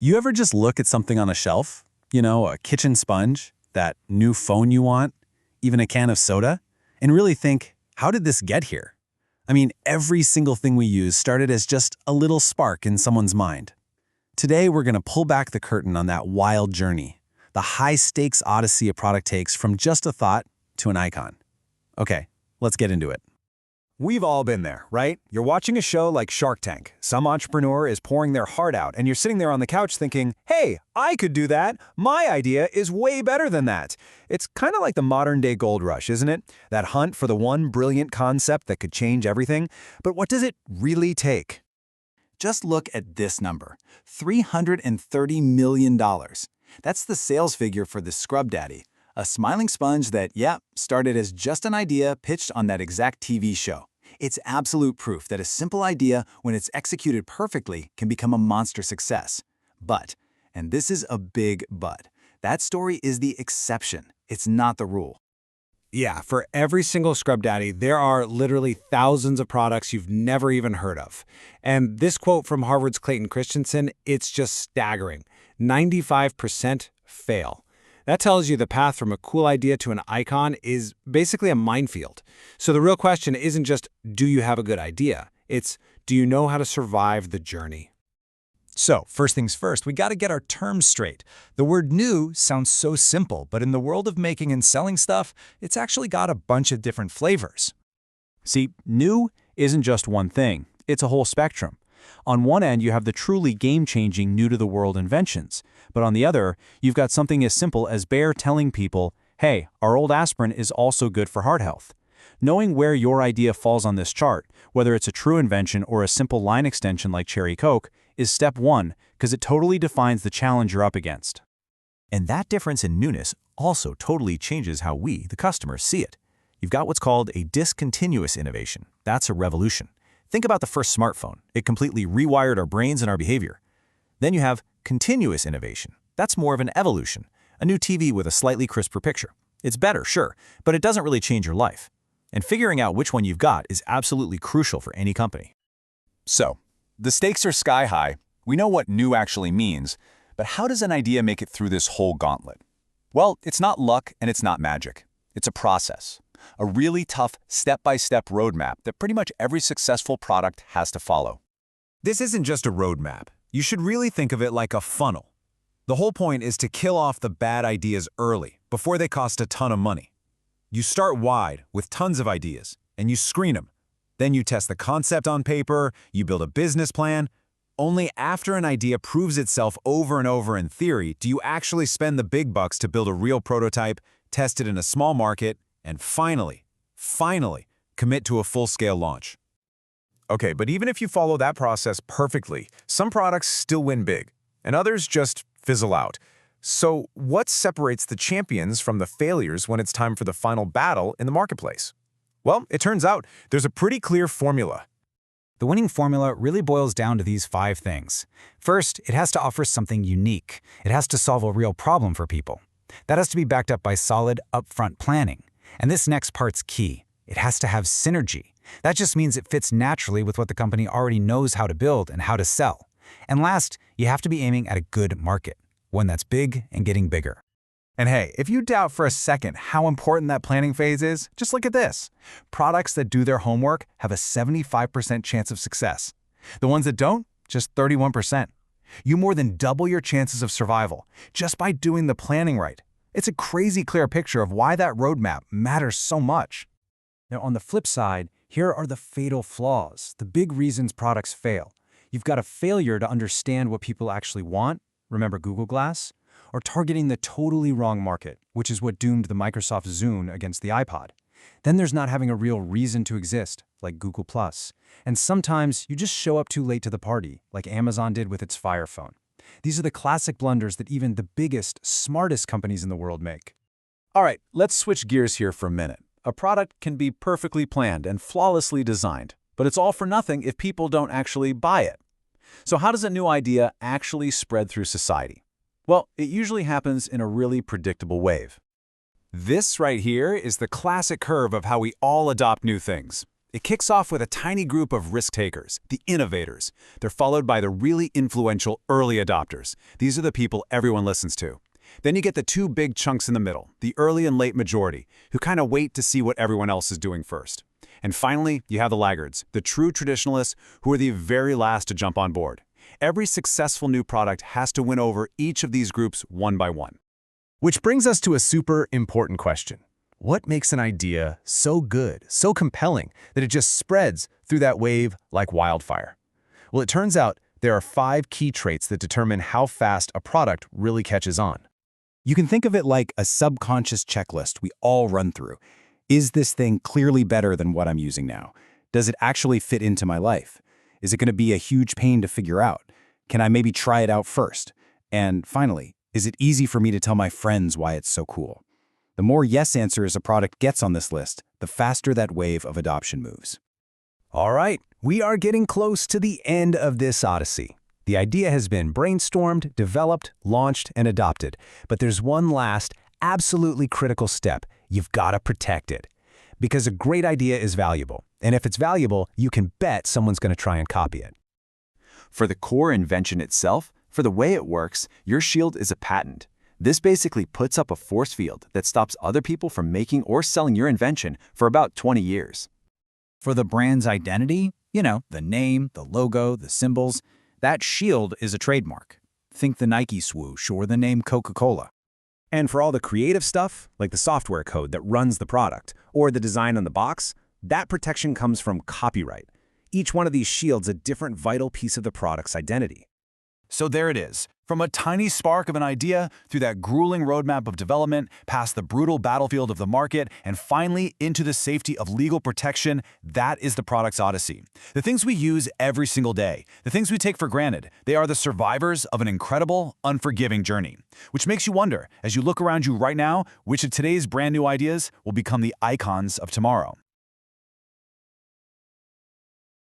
You ever just look at something on a shelf? A kitchen sponge, that new phone you want, even a can of soda, and really think, how did this get here? I mean, every single thing we use started as just a little spark in someone's mind. Today, we're going to pull back the curtain on that wild journey, the high-stakes odyssey a product takes from just a thought to an icon. Okay, let's get into it. We've all been there, right? You're watching a show like Shark Tank. Some entrepreneur is pouring their heart out, and you're sitting there on the couch thinking, hey, I could do that. My idea is way better than that. It's kind of like the modern-day gold rush, isn't it? That hunt for the one brilliant concept that could change everything. But what does it really take? Just look at this number, $330 million. That's the sales figure for the Scrub Daddy, a smiling sponge that, started as just an idea pitched on that exact TV show. It's absolute proof that a simple idea, when it's executed perfectly, can become a monster success. But, and this is a big but, that story is the exception. It's not the rule. Yeah, for every single Scrub Daddy, there are literally thousands of products you've never even heard of. And this quote from Harvard's Clayton Christensen, it's just staggering. 95% fail. That tells you the path from a cool idea to an icon is basically a minefield. So the real question isn't just, do you have a good idea? It's, do you know how to survive the journey? So, first things first, we got to get our terms straight. The word new sounds so simple, but in the world of making and selling stuff, it's actually got a bunch of different flavors. See, new isn't just one thing. It's a whole spectrum. On one end, you have the truly game-changing, new-to-the-world inventions. But on the other, you've got something as simple as Bayer telling people, hey, our old aspirin is also good for heart health. Knowing where your idea falls on this chart, whether it's a true invention or a simple line extension like Cherry Coke, is step one, because it totally defines the challenge you're up against. And that difference in newness also totally changes how we, the customers, see it. You've got what's called a discontinuous innovation. That's a revolution. Think about the first smartphone. It completely rewired our brains and our behavior. Then you have continuous innovation. That's more of an evolution, a new TV with a slightly crisper picture. It's better, sure, but it doesn't really change your life. And figuring out which one you've got is absolutely crucial for any company. So, the stakes are sky high. We know what new actually means, but how does an idea make it through this whole gauntlet? Well, it's not luck and it's not magic. It's a process. A really tough step-by-step roadmap that pretty much every successful product has to follow. This isn't just a roadmap. You should really think of it like a funnel. The whole point is to kill off the bad ideas early, before they cost a ton of money. You start wide with tons of ideas, and you screen them. Then you test the concept on paper, you build a business plan. Only after an idea proves itself over and over in theory do you actually spend the big bucks to build a real prototype, test it in a small market, and finally, commit to a full-scale launch. Okay, but even if you follow that process perfectly, some products still win big, and others just fizzle out. So what separates the champions from the failures when it's time for the final battle in the marketplace? Well, it turns out there's a pretty clear formula. The winning formula really boils down to these 5 things. First, it has to offer something unique. It has to solve a real problem for people. That has to be backed up by solid, upfront planning. And this next part's key. It has to have synergy. That just means it fits naturally with what the company already knows how to build and how to sell. And last, you have to be aiming at a good market, one that's big and getting bigger. And hey, if you doubt for a second how important that planning phase is, just look at this. Products that do their homework have a 75% chance of success. The ones that don't, just 31%. You more than double your chances of survival just by doing the planning right. It's a crazy clear picture of why that roadmap matters so much. Now, on the flip side, here are the fatal flaws, the big reasons products fail. You've got a failure to understand what people actually want, remember Google Glass, or targeting the totally wrong market, which is what doomed the Microsoft Zune against the iPod. Then there's not having a real reason to exist, like Google+. And sometimes you just show up too late to the party, like Amazon did with its Fire Phone. These are the classic blunders that even the biggest, smartest companies in the world make. All right, let's switch gears here for a minute. A product can be perfectly planned and flawlessly designed, but it's all for nothing if people don't actually buy it. So how does a new idea actually spread through society? Well, it usually happens in a really predictable wave. This right here is the classic curve of how we all adopt new things. It kicks off with a tiny group of risk-takers, the innovators. They're followed by the really influential early adopters. These are the people everyone listens to. Then you get the two big chunks in the middle, the early and late majority, who kind of wait to see what everyone else is doing first. And finally, you have the laggards, the true traditionalists who are the very last to jump on board. Every successful new product has to win over each of these groups one by one. Which brings us to a super important question. What makes an idea so good, so compelling, that it just spreads through that wave like wildfire? Well, it turns out there are 5 key traits that determine how fast a product really catches on. You can think of it like a subconscious checklist we all run through. Is this thing clearly better than what I'm using now? Does it actually fit into my life? Is it going to be a huge pain to figure out? Can I maybe try it out first? And finally, is it easy for me to tell my friends why it's so cool? The more yes answers a product gets on this list, the faster that wave of adoption moves. All right, we are getting close to the end of this Odyssey. The idea has been brainstormed, developed, launched, and adopted. But there's one last, absolutely critical step. You've got to protect it. Because a great idea is valuable. And if it's valuable, you can bet someone's going to try and copy it. For the core invention itself, for the way it works, your shield is a patent. This basically puts up a force field that stops other people from making or selling your invention for about 20 years. For the brand's identity, the name, the logo, the symbols, that shield is a trademark. Think the Nike swoosh or the name Coca-Cola. And for all the creative stuff, like the software code that runs the product or the design on the box, that protection comes from copyright. Each one of these shields a different vital piece of the product's identity. So there it is. From a tiny spark of an idea, through that grueling roadmap of development, past the brutal battlefield of the market, and finally into the safety of legal protection, that is the product's Odyssey. The things we use every single day, the things we take for granted, they are the survivors of an incredible, unforgiving journey. Which makes you wonder, as you look around you right now, which of today's brand new ideas will become the icons of tomorrow?